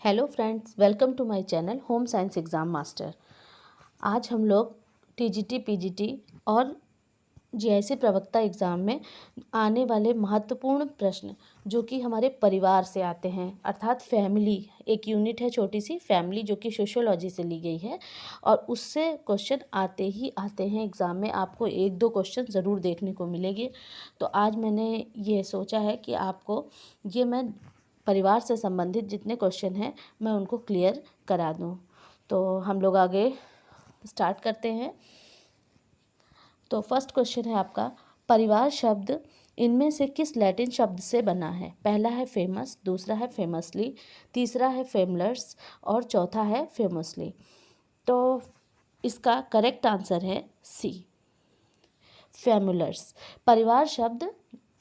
Hello friends, welcome to my channel home science exam master. आज हम लोग TGT, PGT और जीआईसी प्रवक्ता एग्ज़ाम में आने वाले महत्वपूर्ण प्रश्न जो कि हमारे परिवार से आते हैं, अर्थात फैमिली एक यूनिट है, छोटी सी फैमिली जो कि सोशियोलॉजी से ली गई है और उससे क्वेश्चन आते ही आते हैं एग्ज़ाम में। आपको एक दो क्वेश्चन ज़रूर देखने को मिलेंगे। तो आज मैंने ये सोचा है कि आपको मैं परिवार से संबंधित जितने क्वेश्चन हैं मैं उनको क्लियर करा दूं। तो हम लोग आगे स्टार्ट करते हैं। तो फर्स्ट क्वेश्चन है आपका, परिवार शब्द इनमें से किस लैटिन शब्द से बना है? पहला है फेमस, दूसरा है फेमसली, तीसरा है फेमलर्स और चौथा है फेमसली। तो इसका करेक्ट आंसर है सी, फैमुलर्स। परिवार शब्द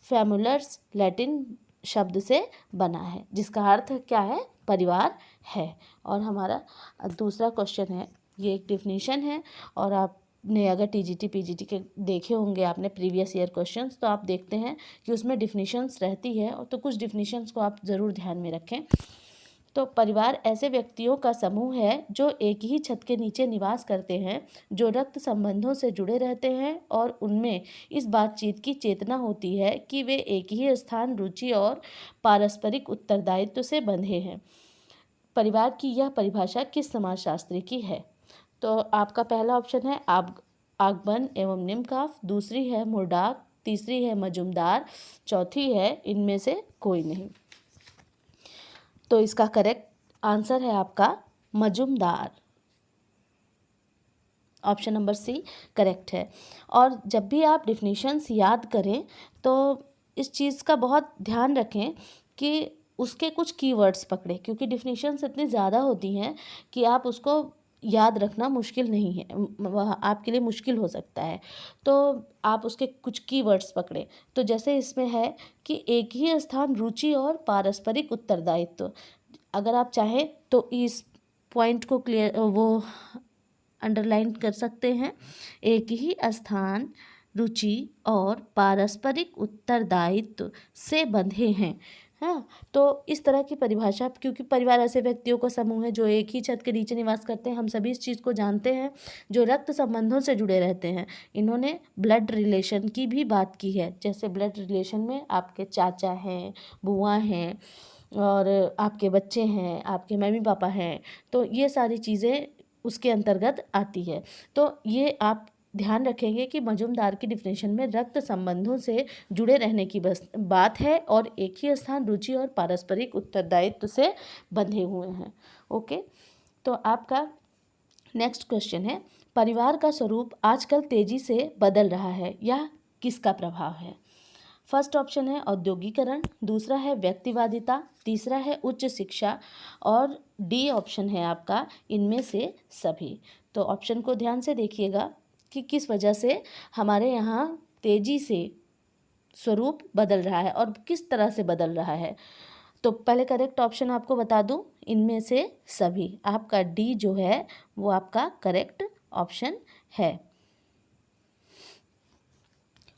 फैमुलर्स लैटिन शब्द से बना है जिसका अर्थ क्या है? परिवार है। और हमारा दूसरा क्वेश्चन है, ये एक डिफिनीशन है और आपने अगर टीजीटी पीजीटी के देखे होंगे आपने प्रीवियस ईयर क्वेश्चंस, तो आप देखते हैं कि उसमें डिफिनीशंस रहती है और तो कुछ डिफिनीशंस को आप ज़रूर ध्यान में रखें। तो परिवार ऐसे व्यक्तियों का समूह है जो एक ही छत के नीचे निवास करते हैं, जो रक्त संबंधों से जुड़े रहते हैं और उनमें इस बातचीत की चेतना होती है कि वे एक ही स्थान, रुचि और पारस्परिक उत्तरदायित्व से बंधे हैं। परिवार की यह परिभाषा किस समाजशास्त्री की है? तो आपका पहला ऑप्शन है आगमन एवं निम्नकाफ, दूसरी है मुर्डाक, तीसरी है मजुमदार, चौथी है इनमें से कोई नहीं। तो इसका करेक्ट आंसर है आपका Majumdar. Option number C correct है। और जब भी आप डिफिनीशंस याद करें तो इस चीज़ का बहुत ध्यान रखें कि उसके कुछ कीवर्ड्स पकड़े, क्योंकि डिफिनीशंस इतनी ज़्यादा होती हैं कि आप उसको याद रखना मुश्किल नहीं है, वह आपके लिए मुश्किल हो सकता है। तो आप उसके कुछ कीवर्ड्स पकड़े। तो जैसे इसमें है कि एक ही स्थान, रुचि और पारस्परिक उत्तरदायित्व। अगर आप चाहें तो इस पॉइंट को क्लियर अंडरलाइन कर सकते हैं। एक ही स्थान, रुचि और पारस्परिक उत्तरदायित्व से बंधे हैं। हाँ, तो इस तरह की परिभाषा, क्योंकि परिवार ऐसे व्यक्तियों का समूह है जो एक ही छत के नीचे निवास करते हैं, हम सभी इस चीज़ को जानते हैं, जो रक्त संबंधों से जुड़े रहते हैं। इन्होंने ब्लड रिलेशन की भी बात की है, जैसे ब्लड रिलेशन में आपके चाचा हैं, बुआ हैं और आपके बच्चे हैं, आपके मम्मी पापा हैं, तो ये सारी चीज़ें उसके अंतर्गत आती है। तो ये आप ध्यान रखेंगे कि मजुमदार की डिफिनेशन में रक्त संबंधों से जुड़े रहने की बस बात है और एक ही स्थान, रुचि और पारस्परिक उत्तरदायित्व से बंधे हुए हैं। ओके, तो आपका नेक्स्ट क्वेश्चन है, परिवार का स्वरूप आजकल तेजी से बदल रहा है, यह किसका प्रभाव है? फर्स्ट ऑप्शन है औद्योगिकरण, दूसरा है व्यक्तिवादिता, तीसरा है उच्च शिक्षा और डी ऑप्शन है आपका इनमें से सभी। तो ऑप्शन को ध्यान से देखिएगा कि किस वजह से हमारे यहाँ तेजी से स्वरूप बदल रहा है और किस तरह से बदल रहा है। तो पहले करेक्ट ऑप्शन आपको बता दूं, इनमें से सभी। आपका डी जो है वो आपका करेक्ट ऑप्शन है।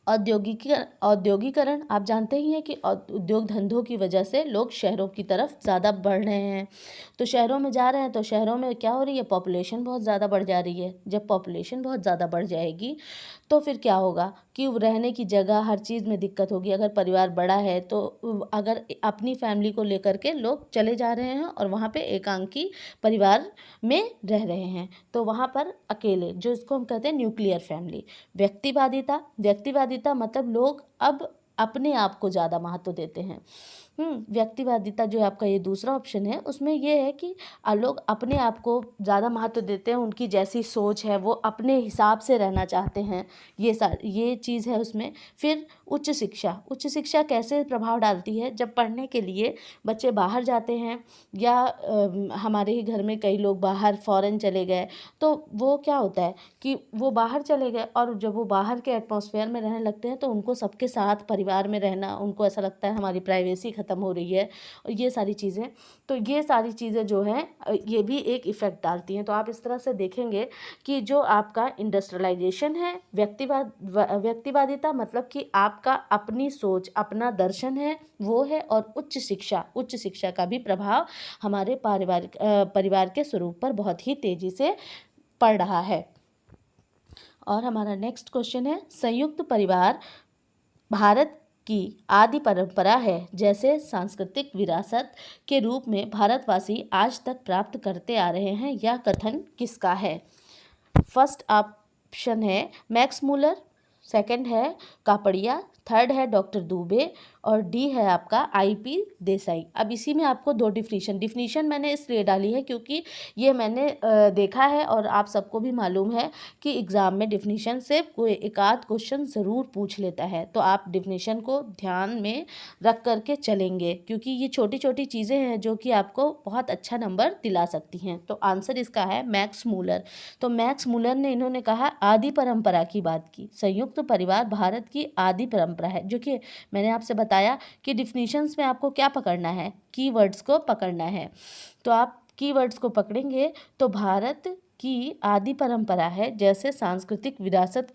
औद्योगिकरण आप जानते ही हैं कि उद्योग धंधों की वजह से लोग शहरों की तरफ ज़्यादा बढ़ रहे हैं। तो शहरों में जा रहे हैं तो शहरों में क्या हो रही है? पॉपुलेशन बहुत ज़्यादा बढ़ जा रही है। जब पॉपुलेशन बहुत ज़्यादा बढ़ जाएगी तो फिर क्या होगा कि रहने की जगह, हर चीज़ में दिक्कत होगी। अगर परिवार बड़ा है तो अगर अपनी फैमिली को लेकर के लोग चले जा रहे हैं और वहाँ पे एकांकी परिवार में रह रहे हैं, तो वहाँ पर अकेले, जो इसको हम कहते हैं न्यूक्लियर फैमिली। व्यक्तिवादिता मतलब लोग अब अपने आप को ज़्यादा महत्व देते हैं। व्यक्तिवादिता जो आपका ये दूसरा ऑप्शन है, उसमें ये है कि लोग अपने आप को ज़्यादा महत्व देते हैं, उनकी जैसी सोच है वो अपने हिसाब से रहना चाहते हैं, ये चीज़ है उसमें। फिर उच्च शिक्षा कैसे प्रभाव डालती है? जब पढ़ने के लिए बच्चे बाहर जाते हैं या हमारे ही घर में कई लोग बाहर फॉरेन चले गए, तो वो क्या होता है कि वो बाहर चले गए और जब वो बाहर के एटमॉस्फेयर में रहने लगते हैं तो उनको सबके साथ परिवार में रहना, उनको ऐसा लगता है हमारी प्राइवेसी ख़त्म ख़त्म हो रही है, और ये सारी चीज़ें, तो ये सारी चीज़ें जो हैं ये भी एक इफ़ेक्ट डालती हैं। तो आप इस तरह से देखेंगे कि जो आपका इंडस्ट्रियलाइजेशन है, व्यक्तिवादिता मतलब कि आपका अपनी सोच, अपना दर्शन है वो है, और उच्च शिक्षा का भी प्रभाव हमारे परिवार के स्वरूप पर बहुत ही तेज़ी से पड़ रहा है। और हमारा नेक्स्ट क्वेश्चन है, संयुक्त परिवार भारत की आदि परंपरा है, जैसे सांस्कृतिक विरासत के रूप में भारतवासी आज तक प्राप्त करते आ रहे हैं, यह कथन किसका है? फर्स्ट ऑप्शन है मैक्स मूलर, सेकंड है कापड़िया, थर्ड है डॉक्टर दुबे, और डी है आपका IP देसाई। अब इसी में आपको दो डिफिनीशन मैंने इसलिए डाली है क्योंकि ये मैंने देखा है, और आप सबको भी मालूम है कि एग्ज़ाम में डिफिनीशन से कोई एक आध क्वेश्चन ज़रूर पूछ लेता है। तो आप डिफिनीशन को ध्यान में रख करके चलेंगे, क्योंकि ये छोटी छोटी चीज़ें हैं जो कि आपको बहुत अच्छा नंबर दिला सकती हैं। तो आंसर इसका है मैक्स मूलर। तो मैक्स मूलर ने इन्होंने कहा आदि परंपरा की बात की, संयुक्त परिवार भारत की आदि परंपरा है, जो कि मैंने आपसे बताया कि डिफिनीशंस में आपको क्या पकड़ना है, कीवर्ड्स को पकड़ना है। तो आप कीवर्ड्स को पकड़ेंगे तो भारत की आदि परंपरा है, जैसे सांस्कृतिक विरासत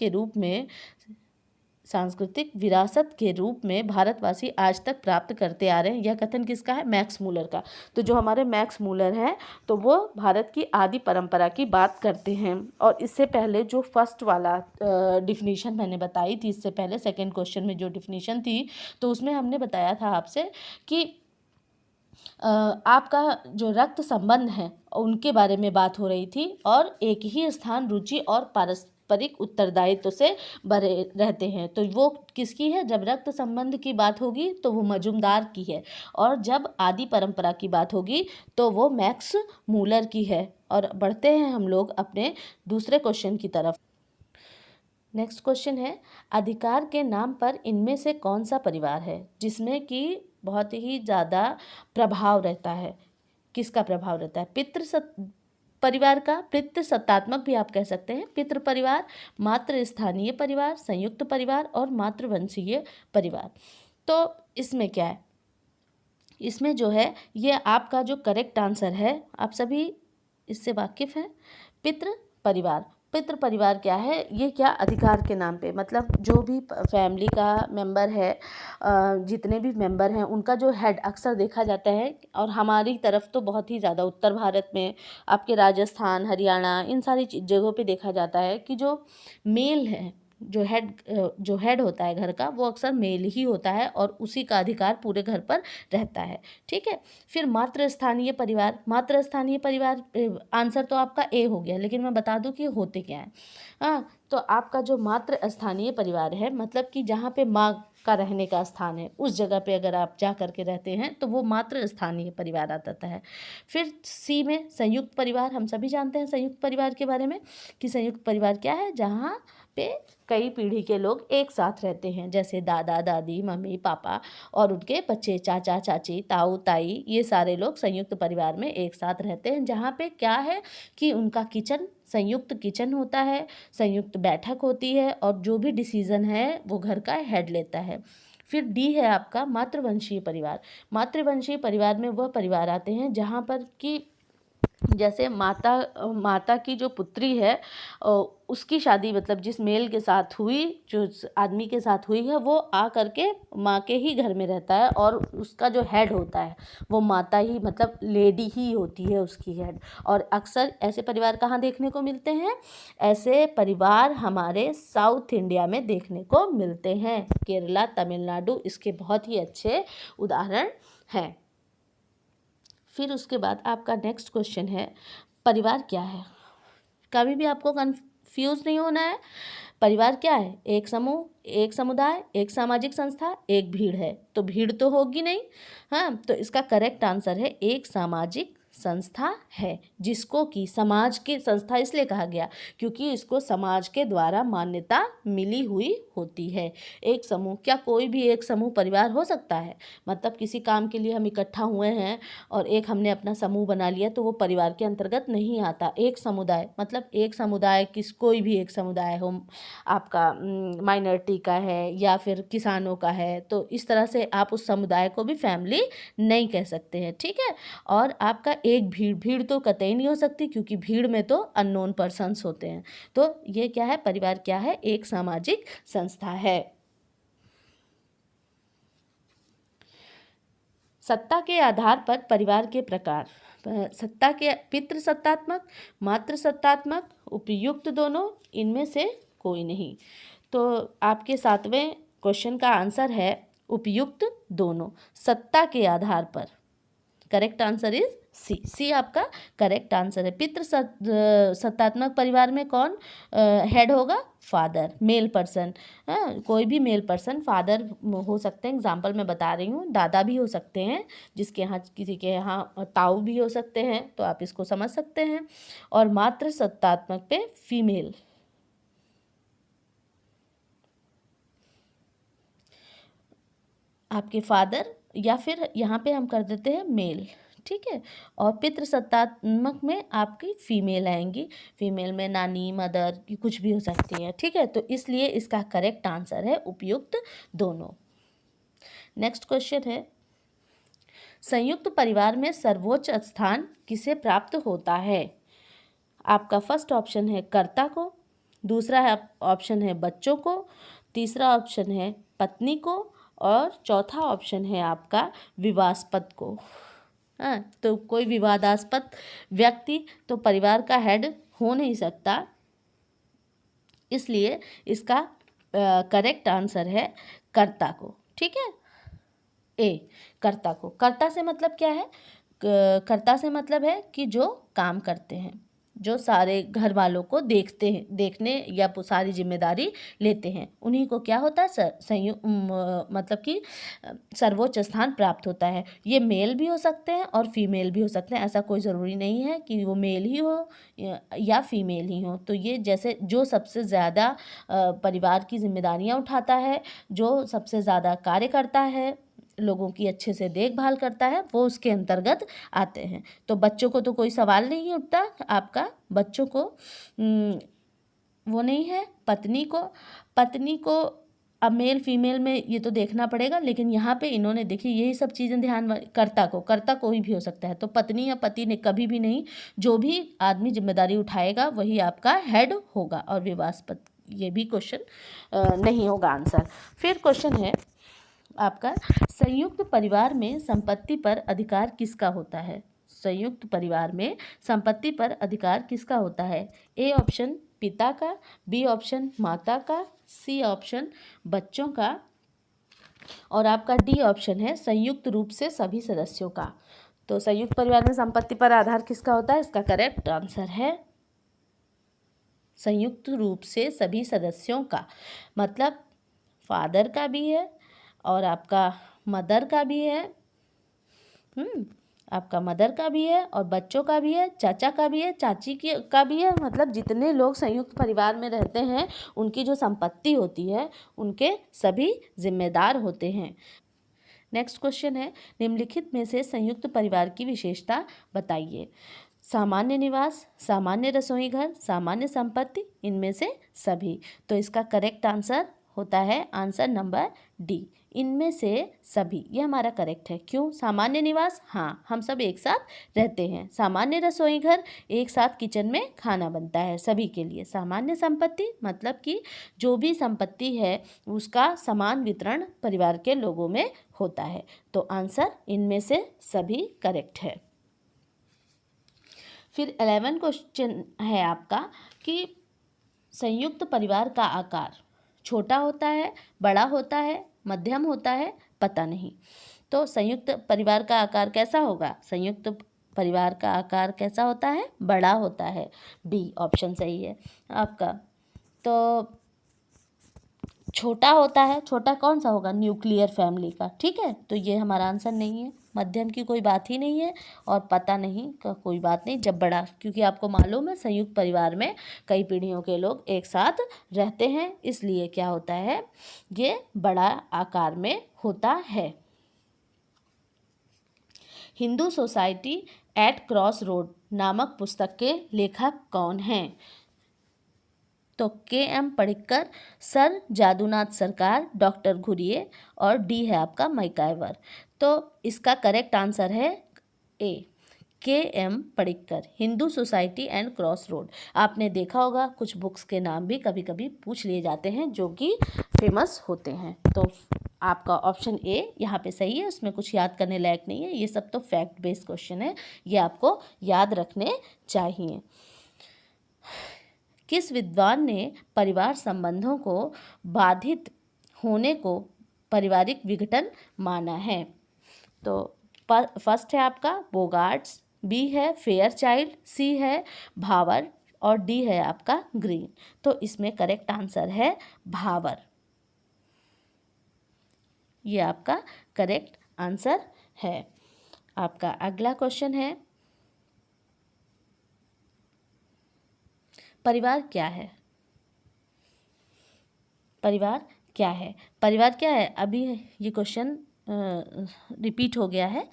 के रूप में भारतवासी आज तक प्राप्त करते आ रहे हैं, यह कथन किसका है? मैक्स मूलर का। तो जो हमारे मैक्स मूलर हैं तो वो भारत की आदि परंपरा की बात करते हैं। और इससे पहले जो फर्स्ट वाला डिफिनीशन मैंने बताई थी, इससे पहले सेकंड क्वेश्चन में जो डिफिनीशन थी, तो उसमें हमने बताया था आपसे कि आपका जो रक्त संबंध है उनके बारे में बात हो रही थी, और एक ही स्थान रुचि और पारस्परिक उत्तरदायित्व से भरे रहते हैं। तो वो किसकी है? जब रक्त संबंध की बात होगी तो वो मजुमदार की है, और जब आदि परंपरा की बात होगी तो वो मैक्स मूलर की है। और बढ़ते हैं हम लोग अपने दूसरे क्वेश्चन की तरफ। नेक्स्ट क्वेश्चन है, अधिकार के नाम पर इनमें से कौन सा परिवार है जिसमें कि बहुत ही ज़्यादा प्रभाव रहता है? किसका प्रभाव रहता है? परिवार का, पितृसत्तात्मक भी आप कह सकते हैं, पितृ परिवार, मातृ स्थानीय परिवार, संयुक्त परिवार और मातृवंशीय परिवार। तो इसमें क्या है? इसमें जो है ये आपका जो करेक्ट आंसर है, आप सभी इससे वाकिफ़ हैं, पितृ परिवार। पितृ परिवार क्या है? ये क्या अधिकार के नाम पे, मतलब जो भी फैमिली का मेंबर है, जितने भी मेंबर हैं उनका जो हेड अक्सर देखा जाता है, और हमारी तरफ तो बहुत ही ज़्यादा उत्तर भारत में आपके राजस्थान, हरियाणा, इन सारी जगहों पे देखा जाता है कि जो मेल है, जो हेड होता है घर का, वो अक्सर मेल ही होता है, और उसी का अधिकार पूरे घर पर रहता है। ठीक है। फिर मातृ स्थानीय परिवार, आंसर तो आपका ए हो गया, लेकिन मैं बता दूं कि होते क्या हैं। हाँ, तो आपका जो मातृ स्थानीय परिवार है, मतलब कि जहाँ पे माँ का रहने का स्थान है, उस जगह पे अगर आप जा करके रहते हैं तो वो मातृ स्थानीय परिवार आता है। फिर सी में संयुक्त परिवार, हम सभी जानते हैं संयुक्त परिवार के बारे में कि संयुक्त परिवार क्या है? जहाँ पे कई पीढ़ी के लोग एक साथ रहते हैं, जैसे दादा दादी, मम्मी पापा और उनके बच्चे, चाचा चाची, ताऊ ताई, ये सारे लोग संयुक्त परिवार में एक साथ रहते हैं। जहाँ पे क्या है कि उनका किचन, संयुक्त किचन होता है, संयुक्त बैठक होती है, और जो भी डिसीज़न है वो घर का हेड लेता है। फिर डी है आपका मातृवंशीय परिवार। मातृवंशीय परिवार में वह परिवार आते हैं जहाँ पर कि जैसे माता की जो पुत्री है, उसकी शादी, मतलब जिस मेल के साथ हुई, जो आदमी के साथ हुई है, वो आ करके माँ के ही घर में रहता है, और उसका जो हेड होता है वो माता ही, मतलब लेडी ही होती है उसकी हेड। और अक्सर ऐसे परिवार कहाँ देखने को मिलते हैं? ऐसे परिवार हमारे साउथ इंडिया में देखने को मिलते हैं। केरला, तमिलनाडु इसके बहुत ही अच्छे उदाहरण हैं। फिर उसके बाद आपका नेक्स्ट क्वेश्चन है, परिवार क्या है? कभी भी आपको कंफ्यूज नहीं होना है। परिवार क्या है? एक समूह, एक समुदाय, एक सामाजिक संस्था, एक भीड़ है। तो भीड़ तो होगी नहीं। हाँ, तो इसका करेक्ट आंसर है एक सामाजिक संस्था है, जिसको कि समाज की संस्था इसलिए कहा गया क्योंकि इसको समाज के द्वारा मान्यता मिली हुई होती है। एक समूह, क्या कोई भी एक समूह परिवार हो सकता है? मतलब किसी काम के लिए हम इकट्ठा हुए हैं और एक हमने अपना समूह बना लिया तो वो परिवार के अंतर्गत नहीं आता। एक समुदाय मतलब एक समुदाय कोई भी एक समुदाय हो, आपका माइनॉरिटी का है या फिर किसानों का है, तो इस तरह से आप उस समुदाय को भी फैमिली नहीं कह सकते हैं, ठीक है। और आपका एक भीड़ तो कतई नहीं हो सकती, क्योंकि भीड़ में तो अननोन पर्सन्स होते हैं। तो ये क्या है? परिवार क्या है? एक सामाजिक संस्था है। सत्ता के आधार पर परिवार के प्रकार। सत्ता के पितृसत्तात्मक, मातृसत्तात्मक, उपयुक्त दोनों, इनमें से कोई नहीं। तो आपके 7वें क्वेश्चन का आंसर है उपयुक्त दोनों, सत्ता के आधार पर। करेक्ट आंसर इज सी आपका करेक्ट आंसर है। सत्तात्मक परिवार में कौन हेड होगा? Father, male person. कोई भी मेल पर्सन फादर हो सकते हैं। एग्जाम्पल मैं बता रही हूँ, दादा भी हो सकते हैं, जिसके यहाँ किसी के यहाँ ताऊ भी हो सकते हैं, तो आप इसको समझ सकते हैं। और मात्र सत्तात्मक पे फीमेल। आपके फादर, या फिर यहाँ पे हम कर देते हैं मेल, ठीक है। और पितृसत्तात्मक में आपकी फीमेल आएंगी। फीमेल में नानी, मदर, कुछ भी हो सकती है, ठीक है। तो इसलिए इसका करेक्ट आंसर है उपयुक्त दोनों। नेक्स्ट क्वेश्चन है, संयुक्त परिवार में सर्वोच्च स्थान किसे प्राप्त होता है? आपका फर्स्ट ऑप्शन है कर्ता को, दूसरा ऑप्शन है बच्चों को, तीसरा ऑप्शन है पत्नी को, और चौथा ऑप्शन है आपका विवादास्पद को। हाँ, तो कोई विवादास्पद व्यक्ति तो परिवार का हेड हो नहीं सकता, इसलिए इसका करेक्ट आंसर है कर्ता को, ठीक है। ए, कर्ता को। कर्ता से मतलब क्या है? कर्ता से मतलब है कि जो काम करते हैं, जो सारे घर वालों को देखते हैं, देखने या सारी जिम्मेदारी लेते हैं, उन्हीं को क्या होता है? मतलब कि सर्वोच्च स्थान प्राप्त होता है। ये मेल भी हो सकते हैं और फीमेल भी हो सकते हैं, ऐसा कोई ज़रूरी नहीं है कि वो मेल ही हो या फीमेल ही हो। तो ये जैसे जो सबसे ज़्यादा परिवार की जिम्मेदारियां उठाता है, जो सबसे ज़्यादा कार्य करता है, लोगों की अच्छे से देखभाल करता है, वो उसके अंतर्गत आते हैं। तो बच्चों को तो कोई सवाल नहीं उठता, आपका बच्चों को वो नहीं है। पत्नी को अब मेल फीमेल में ये तो देखना पड़ेगा, लेकिन यहाँ पे इन्होंने देखी यही सब चीज़ें ध्यान। कर्ता कोई भी हो सकता है, तो पत्नी या पति ने कभी भी नहीं, जो भी आदमी जिम्मेदारी उठाएगा वही आपका हेड होगा। और विवादास्पद, ये भी क्वेश्चन नहीं होगा आंसर। फिर क्वेश्चन है आपका, संयुक्त परिवार में संपत्ति पर अधिकार किसका होता है? संयुक्त परिवार में संपत्ति पर अधिकार किसका होता है? ए ऑप्शन पिता का, बी ऑप्शन माता का, सी ऑप्शन बच्चों का, और आपका डी ऑप्शन है संयुक्त रूप से सभी सदस्यों का। तो संयुक्त परिवार में संपत्ति पर आधार किसका होता है? इसका करेक्ट आंसर है संयुक्त रूप से सभी सदस्यों का। मतलब फादर का भी है और आपका मदर का भी है, आपका मदर का भी है और बच्चों का भी है, चाचा का भी है, चाची का भी है। मतलब जितने लोग संयुक्त परिवार में रहते हैं, उनकी जो संपत्ति होती है, उनके सभी जिम्मेदार होते हैं। नेक्स्ट क्वेश्चन है, निम्नलिखित में से संयुक्त परिवार की विशेषता बताइए। सामान्य निवास, सामान्य रसोई घर, सामान्य संपत्ति, इनमें से सभी। तो इसका करेक्ट आंसर होता है आंसर नंबर डी, इनमें से सभी। ये हमारा करेक्ट है। क्यों? सामान्य निवास, हाँ, हम सब एक साथ रहते हैं। सामान्य रसोई घर, एक साथ किचन में खाना बनता है सभी के लिए। सामान्य संपत्ति मतलब कि जो भी संपत्ति है उसका समान वितरण परिवार के लोगों में होता है। तो आंसर इनमें से सभी करेक्ट है। फिर 11 क्वेश्चन है आपका कि संयुक्त परिवार का आकार छोटा होता है, बड़ा होता है, मध्यम होता है, पता नहीं। तो संयुक्त परिवार का आकार कैसा होगा? संयुक्त परिवार का आकार कैसा होता है? बड़ा होता है। बी ऑप्शन सही है आपका। तो छोटा होता है, छोटा कौन सा होगा? न्यूक्लियर फैमिली का, ठीक है। तो ये हमारा आंसर नहीं है, मध्यम की कोई बात ही नहीं है, और पता नहीं का कोई बात नहीं जब बड़ा, क्योंकि आपको मालूम है संयुक्त परिवार में कई पीढ़ियों के लोग एक साथ रहते हैं, इसलिए क्या होता है, ये बड़ा आकार में होता है। Hindu society at cross road नामक पुस्तक के लेखक कौन हैं? तो के.एम. पडिक्कर, सर जादूनाथ सरकार, डॉक्टर घुरिये, और डी है आपका मैकाइवर। तो इसका करेक्ट आंसर है A, K M. Panikkar, Hindu society and cross road. आपने देखा होगा कुछ बुक्स के नाम भी कभी कभी पूछ लिए जाते हैं जो कि फेमस होते हैं। तो आपका ऑप्शन ए यहाँ पे सही है, उसमें कुछ याद करने लायक नहीं है, ये सब तो फैक्ट बेस्ड क्वेश्चन है, ये आपको याद रखने चाहिए। किस विद्वान ने परिवार संबंधों को बाधित होने को पारिवारिक विघटन माना है? तो फर्स्ट है आपका बोगार्ट्स, बी है फेयरचाइल्ड, सी है भावर, और डी है आपका ग्रीन। तो इसमें करेक्ट आंसर है भावर, ये आपका करेक्ट आंसर है। आपका अगला क्वेश्चन है, परिवार क्या है? परिवार क्या है? परिवार क्या है? अभी ये क्वेश्चन रिपीट हो गया है,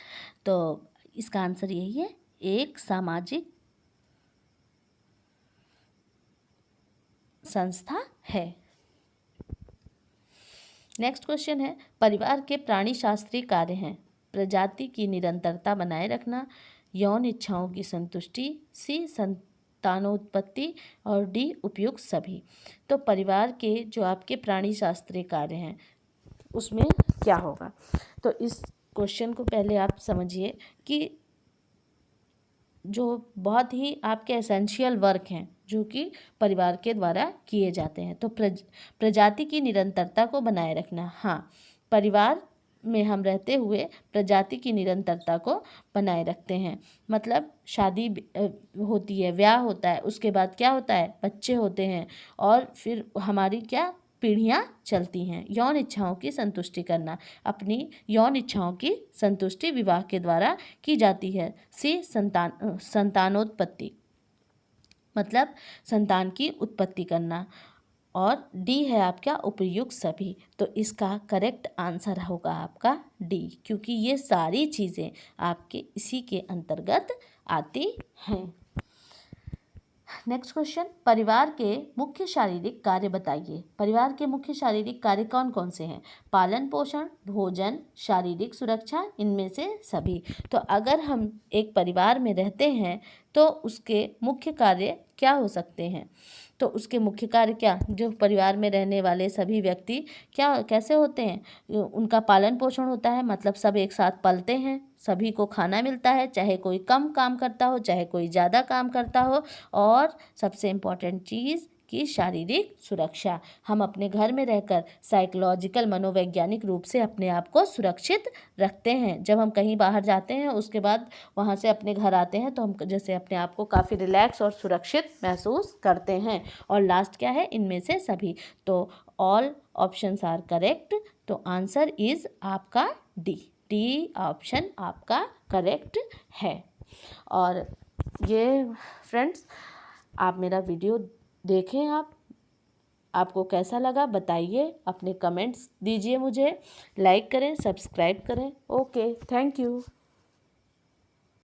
तो इसका आंसर यही है, एक सामाजिक संस्था है। नेक्स्ट क्वेश्चन है, परिवार के प्राणीशास्त्रीय कार्य हैं प्रजाति की निरंतरता बनाए रखना, यौन इच्छाओं की संतुष्टि, सी संतानोत्पत्ति, और डी उपयुक्त सभी। तो परिवार के जो आपके प्राणीशास्त्रीय कार्य हैं उसमें क्या होगा? तो इस क्वेश्चन को पहले आप समझिए कि जो बहुत ही आपके एसेंशियल वर्क हैं जो कि परिवार के द्वारा किए जाते हैं। तो प्रजाति की निरंतरता को बनाए रखना, हाँ, परिवार में हम रहते हुए प्रजाति की निरंतरता को बनाए रखते हैं। मतलब शादी होती है, ब्याह होता है, उसके बाद क्या होता है, बच्चे होते हैं, और फिर हमारी क्या पीढ़ियाँ चलती हैं। यौन इच्छाओं की संतुष्टि करना, अपनी यौन इच्छाओं की संतुष्टि विवाह के द्वारा की जाती है। सी संतानोत्पत्ति, मतलब संतान की उत्पत्ति करना, और डी है आपका उपयुक्त सभी। तो इसका करेक्ट आंसर होगा आपका डी, क्योंकि ये सारी चीज़ें आपके इसी के अंतर्गत आती हैं। नेक्स्ट क्वेश्चन, परिवार के मुख्य शारीरिक कार्य बताइए। परिवार के मुख्य शारीरिक कार्य कौन कौन से हैं? पालन पोषण, भोजन, शारीरिक सुरक्षा, इनमें से सभी। तो अगर हम एक परिवार में रहते हैं तो उसके मुख्य कार्य क्या हो सकते हैं? तो उसके मुख्य कार्य क्या, जो परिवार में रहने वाले सभी व्यक्ति क्या कैसे होते हैं, उनका पालन पोषण होता है, मतलब सब एक साथ पलते हैं, सभी को खाना मिलता है, चाहे कोई कम काम करता हो चाहे कोई ज़्यादा काम करता हो, और सबसे इम्पॉर्टेंट चीज़ की शारीरिक सुरक्षा। हम अपने घर में रहकर साइकोलॉजिकल मनोवैज्ञानिक रूप से अपने आप को सुरक्षित रखते हैं। जब हम कहीं बाहर जाते हैं उसके बाद वहाँ से अपने घर आते हैं तो हम जैसे अपने आप को काफ़ी रिलैक्स और सुरक्षित महसूस करते हैं। और लास्ट क्या है, इनमें से सभी। तो ऑल ऑप्शंस आर करेक्ट, तो आंसर इज आपका डी ऑप्शन आपका करेक्ट है। और ये फ्रेंड्स, आप मेरा वीडियो देखें, आपको कैसा लगा बताइए, अपने कमेंट्स दीजिए मुझे, लाइक करें, सब्सक्राइब करें। Okay, thank you.